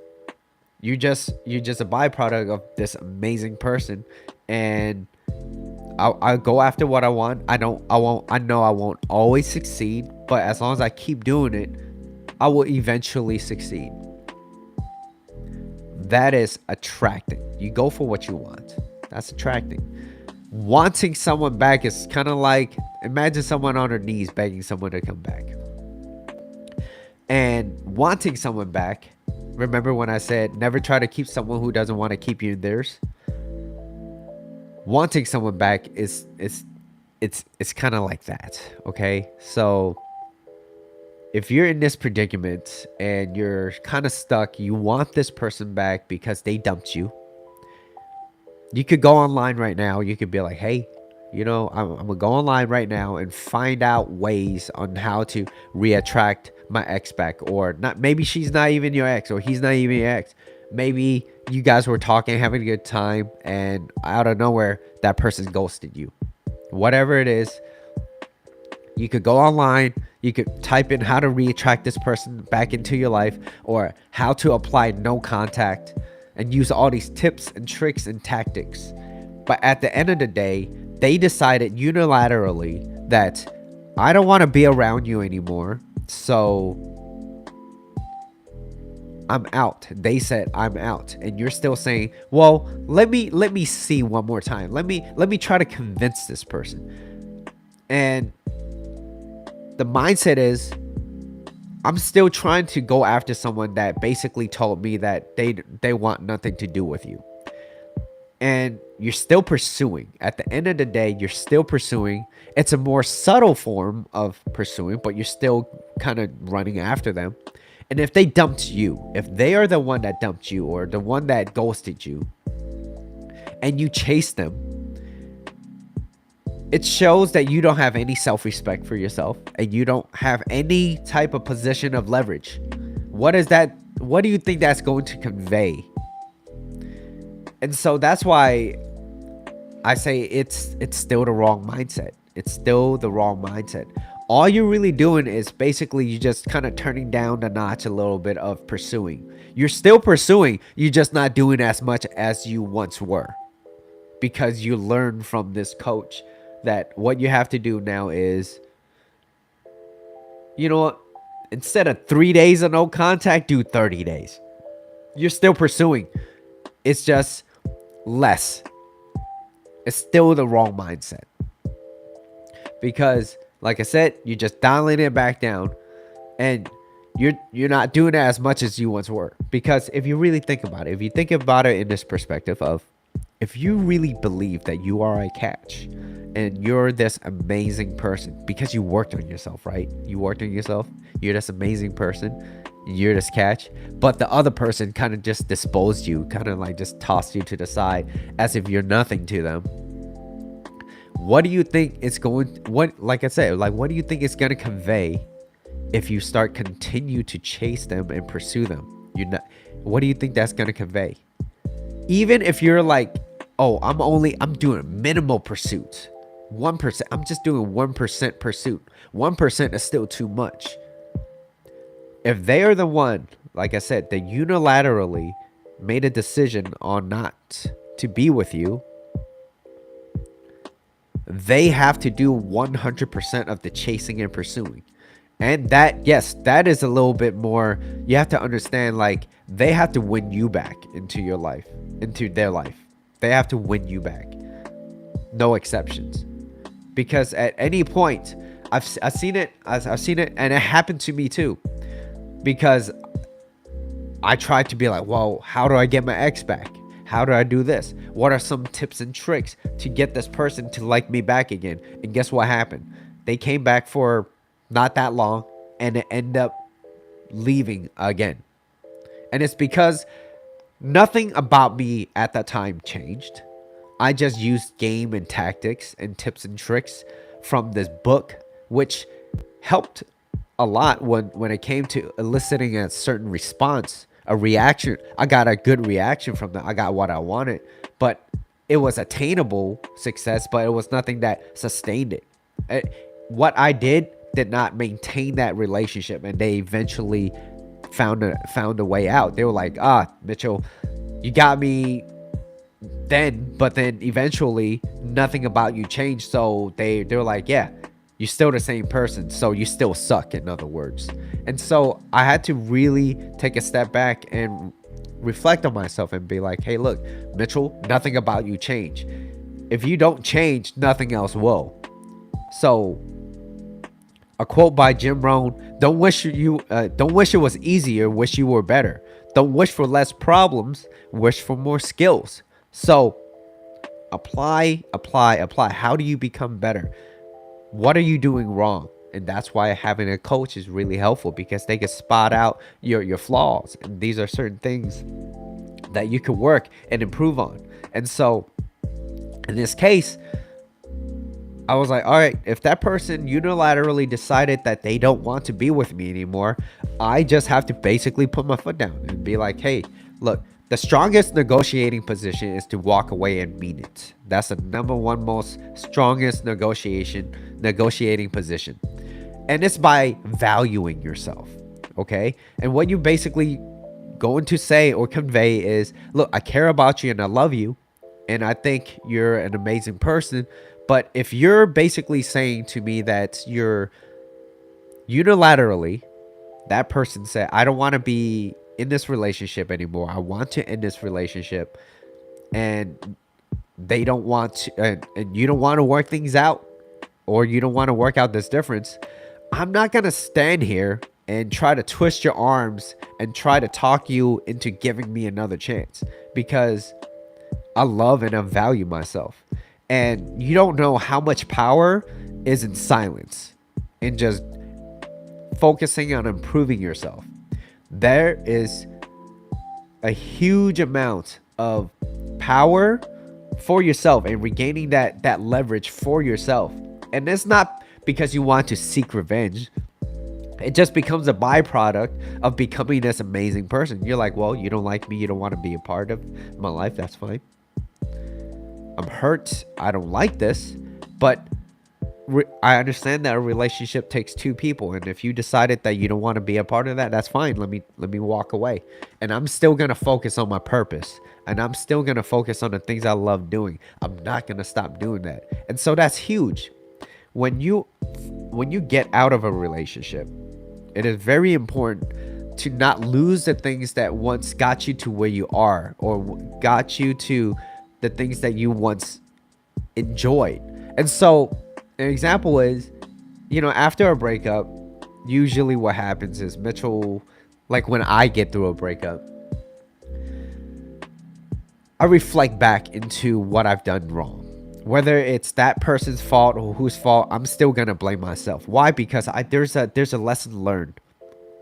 you're just a byproduct of this amazing person, and I'll go after what I want. I know I won't always succeed, but as long as I keep doing it, I will eventually succeed. That is attracting. You go for what you want. That's attracting. Wanting someone back is kind of like, imagine someone on their knees begging someone to come back. And wanting someone back, remember when I said never try to keep someone who doesn't want to keep you in theirs? Wanting someone back is it's kind of like that, okay? So if you're in this predicament and you're kind of stuck, you want this person back because they dumped you. You could go online right now. You could be like, hey, I'm gonna go online right now and find out ways on how to reattract my ex back. Or not, maybe she's not even your ex, or he's not even your ex. Maybe you guys were talking, having a good time, and out of nowhere that person ghosted you. Whatever it is, you could go online, you could type in how to reattract this person back into your life, or how to apply no contact, and use all these tips and tricks and tactics. But at the end of the day, they decided unilaterally that I don't want to be around you anymore, so I'm out. They said I'm out, and you're still saying, well, let me see one more time. Let me try to convince this person. And the mindset is, I'm still trying to go after someone that basically told me that they want nothing to do with you. And you're still pursuing. At the end of the day, you're still pursuing. It's a more subtle form of pursuing, but you're still kind of running after them. And if they dumped you, if they are the one that dumped you, or the one that ghosted you, and you chase them, it shows that you don't have any self-respect for yourself, and you don't have any type of position of leverage. What is that? What do you think that's going to convey? And so that's why I say it's still the wrong mindset. It's still the wrong mindset. All you're really doing is basically you just kind of turning down the notch a little bit of pursuing. You're still pursuing. You're just not doing as much as you once were, because you learned from this coach that what you have to do now is, you know what? Instead of 3 days of no contact, do 30 days. You're still pursuing. It's just less. It's still the wrong mindset. Because, like I said, you're just dialing it back down, and you're not doing it as much as you once were. Because if you really think about it, if you think about it in this perspective of, if you really believe that you are a catch and you're this amazing person because you worked on yourself, right? You worked on yourself. You're this amazing person. You're this catch. But the other person kind of just disposed you, kind of like just tossed you to the side as if you're nothing to them. What do you think it's going, like I said, like, what do you think it's going to convey if you start continue to chase them and pursue them? What do you think that's going to convey? Even if you're like, oh, I'm doing minimal pursuits. 1%. I'm just doing 1% pursuit. 1% is still too much. If they are the one, like I said, that unilaterally made a decision on not to be with you, they have to do 100% of the chasing and pursuing. And that, yes, that is a little bit more, you have to understand, like, they have to win you back into your life, into their life. They have to win you back. No exceptions. Because at any point, I've seen it. I've seen it, and it happened to me too. Because I tried to be like, well, how do I get my ex back? How do I do this? What are some tips and tricks to get this person to like me back again? And guess what happened? They came back for not that long, and it ended up leaving again. And it's because nothing about me at that time changed. I just used game and tactics and tips and tricks from this book, which helped a lot when it came to eliciting a certain response, a reaction. I got a good reaction from that. I got what I wanted, but it was attainable success, but it was nothing that sustained it. What I did not maintain that relationship, and they eventually found a way out. They were like, Mitchell, you got me then, but then eventually nothing about you changed. So they're like, yeah, you're still the same person, so you still suck, in other words. And so I had to really take a step back and reflect on myself and be like, hey, look, Mitchell, nothing about you changed. If you don't change, nothing else will. So a quote by Jim Rohn: don't wish it was easier, wish you were better. Don't wish for less problems, wish for more skills. So apply. How do you become better? What are you doing wrong? And that's why having a coach is really helpful, because they can spot out your flaws. And these are certain things that you can work and improve on. And so in this case, I was like, all right, if that person unilaterally decided that they don't want to be with me anymore, I just have to basically put my foot down and be like, hey, look, the strongest negotiating position is to walk away and mean it. That's the number one most strongest negotiating position. And it's by valuing yourself. Okay. And what you basically going to say or convey is, look, I care about you and I love you, and I think you're an amazing person. But if you're basically saying to me that you're unilaterally, that person said, I don't want to be in this relationship anymore, I want to end this relationship, and they don't want to, and you don't want to work things out, or you don't want to work out this difference, I'm not going to stand here and try to twist your arms and try to talk you into giving me another chance, because I love and I value myself. And you don't know how much power is in silence and just focusing on improving yourself. There is a huge amount of power for yourself and regaining that leverage for yourself. And it's not because you want to seek revenge. It just becomes a byproduct of becoming this amazing person. You're like, well, you don't like me, you don't want to be a part of my life, that's fine. I'm hurt, I don't like this, but I understand that a relationship takes two people, and if you decided that you don't want to be a part of that, that's fine. Let me walk away, and I'm still gonna focus on my purpose, and I'm still gonna focus on the things I love doing. I'm not gonna stop doing that. And so that's huge. When you get out of a relationship, it is very important to not lose the things that once got you to where you are, or got you to the things that you once enjoyed. And so an example is, after a breakup, usually what happens is Mitchell, like when I get through a breakup, I reflect back into what I've done wrong. Whether it's that person's fault or whose fault, I'm still gonna blame myself. Why? Because there's a lesson learned.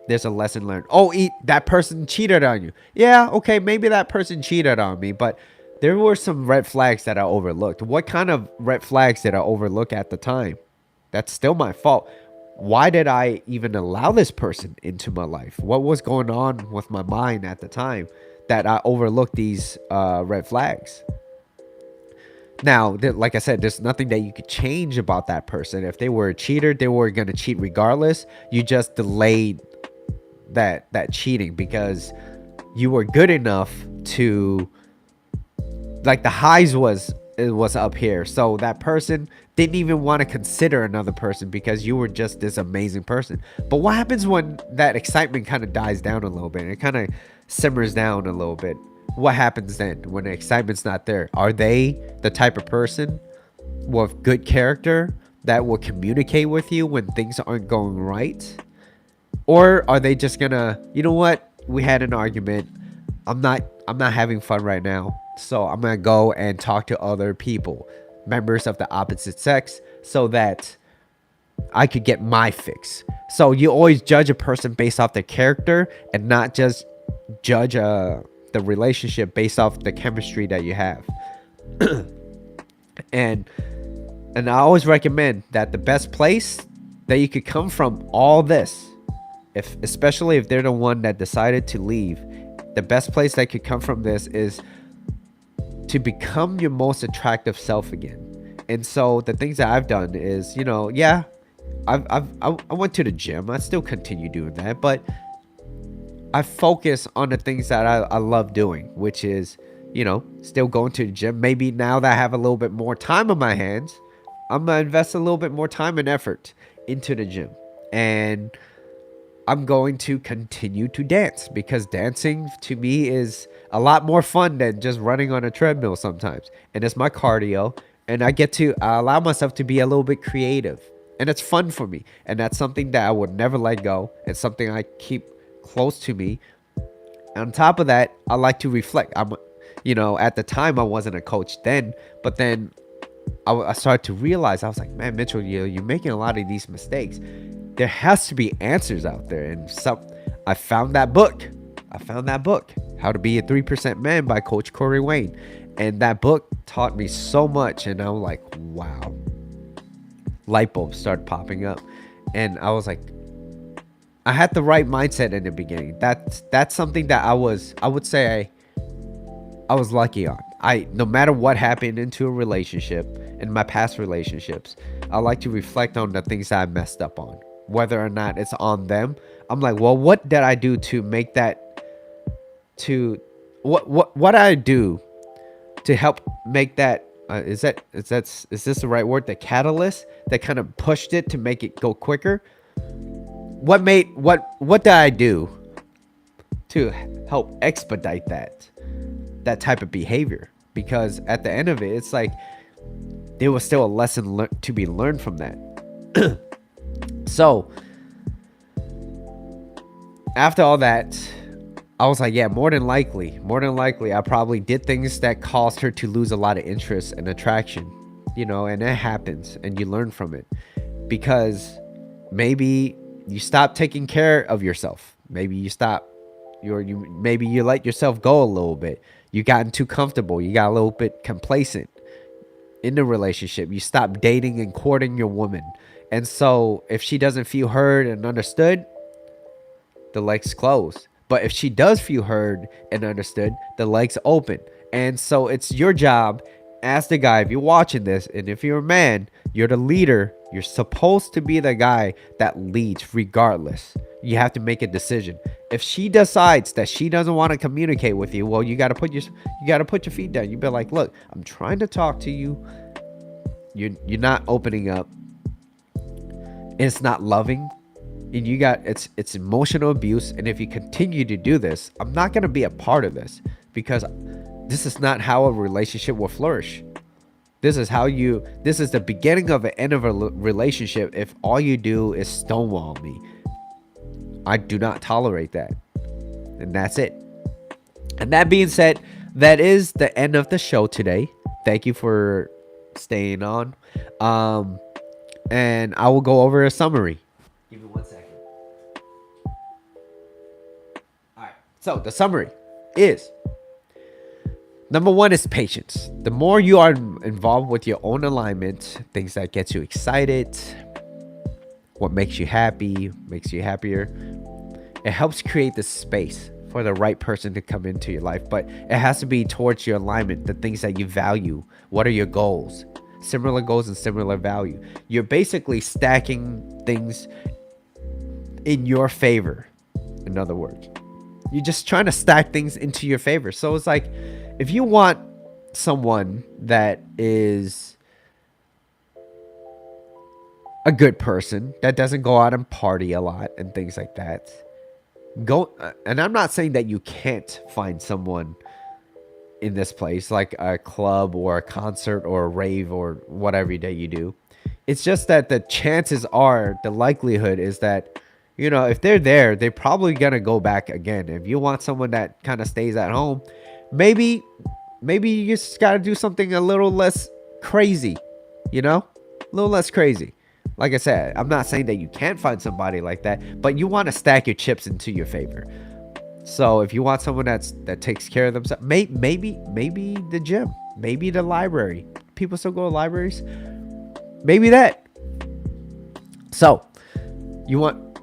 There's a lesson learned. Oh, that person cheated on you. Yeah, okay, maybe that person cheated on me, but there were some red flags that I overlooked. What kind of red flags did I overlook at the time? That's still my fault. Why did I even allow this person into my life? What was going on with my mind at the time that I overlooked these red flags? Now, like I said, there's nothing that you could change about that person. If they were a cheater, they were going to cheat regardless. You just delayed that cheating because you were good enough to, like, the highs was up here. So that person didn't even want to consider another person because you were just this amazing person. But what happens when that excitement kind of dies down a little bit? It kind of simmers down a little bit. What happens then when the excitement's not there? Are they the type of person with good character that will communicate with you when things aren't going right? Or are they just gonna, you know what? We had an argument. I'm not having fun right now. So I'm gonna go and talk to other people, members of the opposite sex, so that I could get my fix. So you always judge a person based off their character and not just judge the relationship based off the chemistry that you have. and and I always recommend that the best place that you could come from all this, if especially if they're the one that decided to leave, the best place that could come from this is to become your most attractive self again. And so the things that I've done is, yeah, I went to the gym. I still continue doing that, but I focus on the things that I love doing, which is, still going to the gym. Maybe now that I have a little bit more time on my hands, I'm gonna invest a little bit more time and effort into the gym. And I'm going to continue to dance because dancing to me is a lot more fun than just running on a treadmill sometimes. And it's my cardio, and I get to allow myself to be a little bit creative. And it's fun for me. And that's something that I would never let go. It's something I keep close to me. On top of that, I like to reflect. At the time I wasn't a coach then, but then I started to realize, I was like, man, Mitchell, you're making a lot of these mistakes. There has to be answers out there. And I found that book. How to Be a 3% Man by Coach Corey Wayne. And that book taught me so much. And I was like, wow. Light bulbs started popping up. And I was like, I had the right mindset in the beginning. That's something that I would say I was lucky on. No matter what happened into a relationship, in my past relationships, I like to reflect on the things that I messed up on, whether or not it's on them. I'm like, well, what did I do to make that? What I do to help make that? Is this the right word? The catalyst that kind of pushed it to make it go quicker. What did I do to help expedite that type of behavior? Because at the end of it, it's like there was still a lesson to be learned from that. So after all that, I was like, yeah, more than likely, I probably did things that caused her to lose a lot of interest and attraction, and it happens, and you learn from it. Because maybe you stop taking care of yourself. Maybe you stop, maybe you let yourself go a little bit. You gotten too comfortable. You got a little bit complacent in the relationship. You stop dating and courting your woman. And so if she doesn't feel heard and understood, the legs close. But if she does feel heard and understood, the legs open. And so it's your job as the guy, if you're watching this, and if you're a man, you're the leader. You're supposed to be the guy that leads regardless. You have to make a decision. If she decides that she doesn't want to communicate with you, well, you got to put your feet down. You be like, look, I'm trying to talk to you. You're not opening up. It's not loving. And it's emotional abuse. And if you continue to do this, I'm not going to be a part of this, because this is not how a relationship will flourish. This is the beginning of the end of a relationship if all you do is stonewall me. I do not tolerate that. And that's it. And that being said, that is the end of the show today. Thank you for staying on. And I will go over a summary. Give me 1 second. All right. So the summary is, number one is patience. The more you are involved with your own alignment, things that get you excited, what makes you happy, makes you happier, it helps create the space for the right person to come into your life. But it has to be towards your alignment, the things that you value. What are your goals? Similar goals and similar value. You're basically stacking things in your favor. In other words, you're just trying to stack things into your favor. So it's like, if you want someone that is a good person, that doesn't go out and party a lot and things like that, go. And I'm not saying that you can't find someone in this place, like a club or a concert or a rave or whatever that you do. It's just that the chances are, the likelihood is that, if they're there, they're probably gonna go back again. If you want someone that kind of stays at home, maybe maybe you just gotta do something a little less crazy, a little less crazy. Like I said, I'm not saying that you can't find somebody like that, but you want to stack your chips into your favor. So if you want someone that takes care of themselves, maybe the gym, maybe the library. People still go to libraries. Maybe that. So you want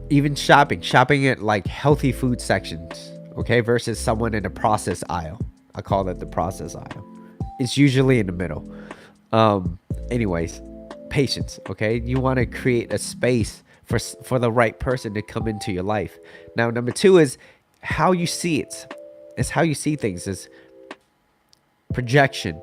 even shopping at like healthy food sections, okay, versus someone in the process aisle. I call that the process aisle. It's usually in the middle. Anyways, patience, okay? You want to create a space for the right person to come into your life. Now, number two is how you see it. It's how you see things. Is projection.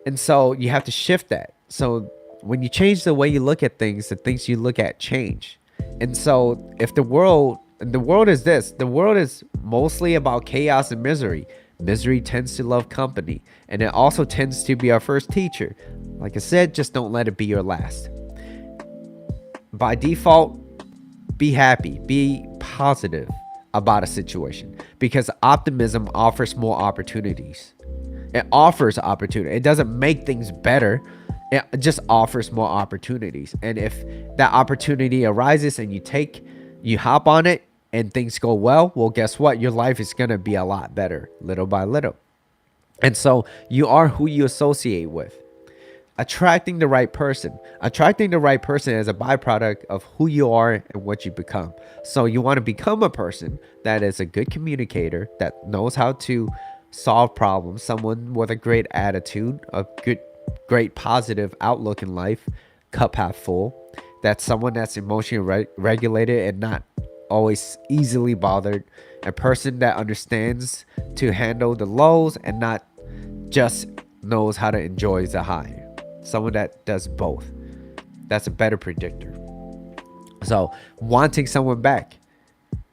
And so you have to shift that. So when you change the way you look at things, the things you look at change. And so if the world is mostly about chaos and misery. Misery tends to love company, and it also tends to be our first teacher. Like I said, just don't let it be your last. By default, be happy, be positive about a situation, because optimism offers more opportunities. It offers opportunity. It doesn't make things better. It just offers more opportunities. And if that opportunity arises and you hop on it and things go well, guess what? Your life is going to be a lot better little by little. And so you are who you associate with. Attracting the right person is a byproduct of who you are and what you become. So you want to become a person that is a good communicator, that knows how to solve problems, someone with a great attitude, a great positive outlook in life, cup half full. That's someone that's emotionally regulated and not always easily bothered. A person that understands to handle the lows and not just knows how to enjoy the high. Someone that does both. That's a better predictor. So wanting someone back.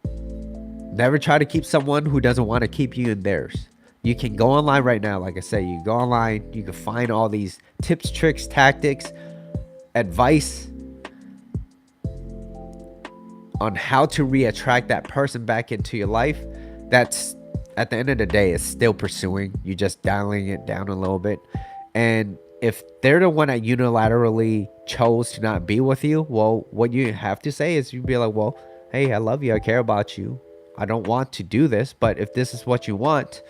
Never try to keep someone who doesn't want to keep you in theirs. You can go online right now. Like I said, you go online, you can find all these tips, tricks, tactics, advice on how to re-attract that person back into your life. That's, at the end of the day, is still pursuing. You're just dialing it down a little bit. And if they're the one that unilaterally chose to not be with you, well, what you have to say is you'd be like, well, hey, I love you. I care about you. I don't want to do this, but if this is what you want,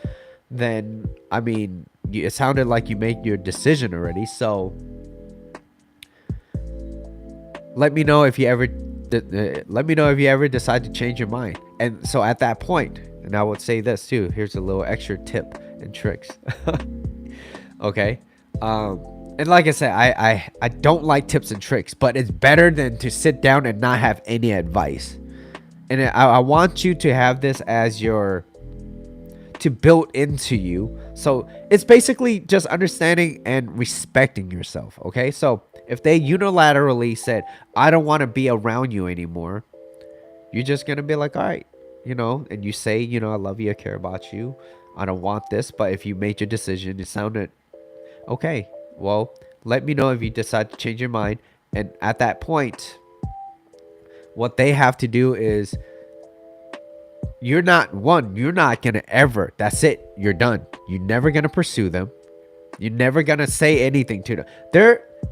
then, I mean, it sounded like you made your decision already. So let me know if you ever decide to change your mind. And so at that point, and I would say this too, here's a little extra tip and tricks. Okay. And like I said, I don't like tips and tricks, but it's better than to sit down and not have any advice. And I want you to have this as to build into you. So it's basically just understanding and respecting yourself. Okay. So if they unilaterally said, I don't want to be around you anymore, you're just going to be like, all right, and you say, I love you. I care about you. I don't want this. But if you made your decision, it sounded okay. Well, let me know if you decide to change your mind. And at that point, what they have to do is, you're not going to ever, that's it. You're done. You're never going to pursue them. You're never going to say anything to them.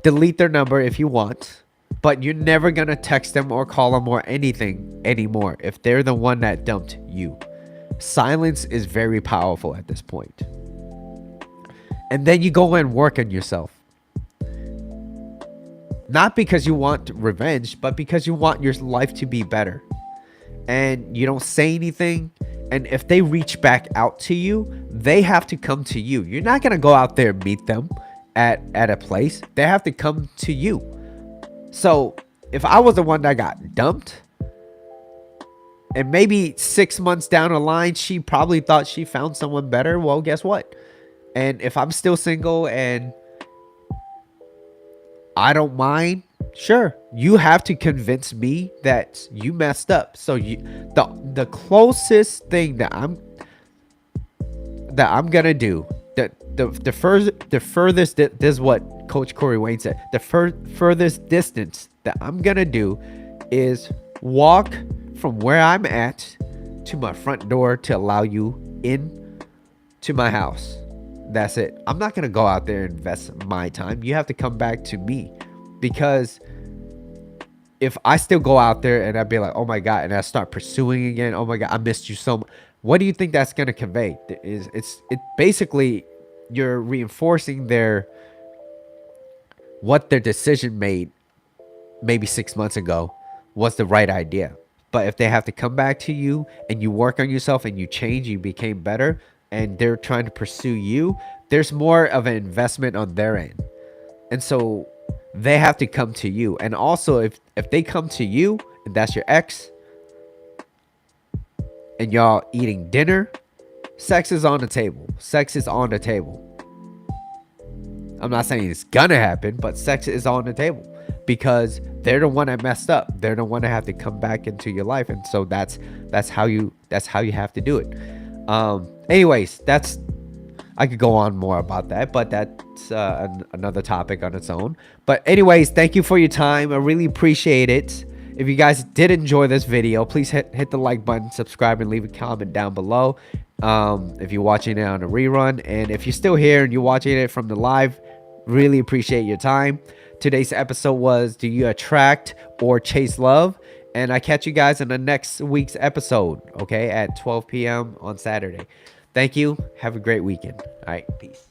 Delete their number if you want, but you're never going to text them or call them or anything anymore if they're the one that dumped you. Silence is very powerful at this point. And then you go and work on yourself. Not because you want revenge, but because you want your life to be better. And you don't say anything. And if they reach back out to you, they have to come to you. You're not going to go out there and meet them at a place. They have to come to you. So if I was the one that got dumped, and maybe 6 months down the line, she probably thought she found someone better, well, guess what? And if I'm still single and I don't mind, sure, you have to convince me that you messed up. So the closest thing that I'm gonna do, the furthest, this is what Coach Corey Wayne said, the furthest distance that I'm going to do is walk from where I'm at to my front door to allow you in to my house. That's it. I'm not going to go out there and invest my time. You have to come back to me, because if I still go out there and I'd be like, oh my God, and I start pursuing again, oh my God, I missed you so much. What do you think that's going to convey? It basically, you're reinforcing what their decision made maybe 6 months ago was the right idea. But if they have to come back to you and you work on yourself and you change, you became better, and they're trying to pursue you, there's more of an investment on their end. And so they have to come to you. And also, if they come to you and that's your ex and y'all eating dinner, sex is on the table. Sex is on the table. I'm not saying it's gonna happen, but sex is on the table, because they're the one that messed up. They're the one that have to come back into your life. And so that's how you have to do it. Anyways, I could go on more about that, but that's another topic on its own. But anyways, thank you for your time. I really appreciate it. If you guys did enjoy this video, please hit the like button, subscribe, and leave a comment down below. If you're watching it on a rerun, and if you're still here and you're watching it from the live, really appreciate your time. Today's episode was, do you attract or chase love? And I catch you guys in the next week's episode, okay, at 12 p.m. on Saturday. Thank you. Have a great weekend. All right, peace.